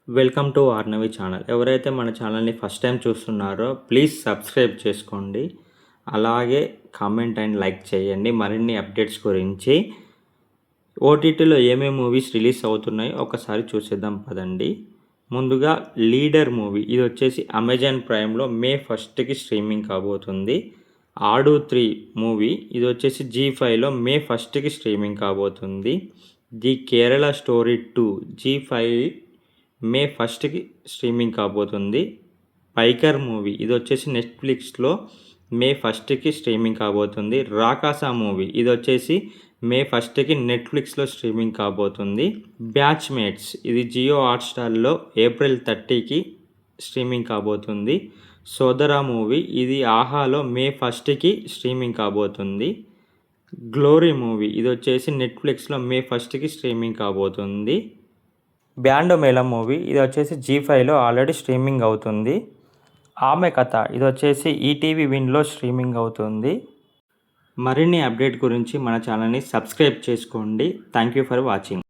Welcome to ఆర్నవి channel. ఎవరైతే మన ఛానల్ని ఫస్ట్ టైం చూస్తున్నారో ప్లీజ్ సబ్స్క్రైబ్ చేసుకోండి. అలాగే కామెంట్ అండ్ లైక్ చేయండి మరిన్ని అప్డేట్స్ గురించి. ఓటీటీలో ఏమేమి మూవీస్ రిలీజ్ అవుతున్నాయో ఒకసారి చూసేద్దాం పదండి. ముందుగా లీడర్ మూవీ, ఇది వచ్చేసి అమెజాన్ ప్రైమ్లో మే 1కి స్ట్రీమింగ్ కాబోతుంది. ఆడు 3 మూవీ, ఇది వచ్చేసి జీ5లో మే 1కి స్ట్రీమింగ్ కాబోతుంది. ది కేరళ స్టోరీ 2 జీ5 మే 1కి స్ట్రీమింగ్ కాబోతుంది. పైకర్ మూవీ, ఇది వచ్చేసి నెట్ఫ్లిక్స్లో మే 1కి స్ట్రీమింగ్ కాబోతుంది. రాకాసా మూవీ, ఇది వచ్చేసి మే 1కి నెట్ఫ్లిక్స్లో స్ట్రీమింగ్ కాబోతుంది. బ్యాచ్మేట్స్, ఇది జియో హాట్స్టార్లో ఏప్రిల్ 30కి స్ట్రీమింగ్ కాబోతుంది. సోదరా మూవీ, ఇది ఆహాలో మే 1కి స్ట్రీమింగ్ కాబోతుంది. గ్లోరీ మూవీ, ఇది వచ్చేసి నెట్ఫ్లిక్స్లో మే 1కి స్ట్రీమింగ్ కాబోతుంది. బ్యాండో మేళం మూవీ, ఇది వచ్చేసి జీ5లో ఆల్రెడీ స్ట్రీమింగ్ అవుతుంది. ఆమె కథ, ఇది వచ్చేసి ఈటీవీ విన్లో స్ట్రీమింగ్ అవుతుంది. మరిన్ని అప్డేట్ గురించి మన ఛానల్ని సబ్స్క్రైబ్ చేసుకోండి. Thank you for watching.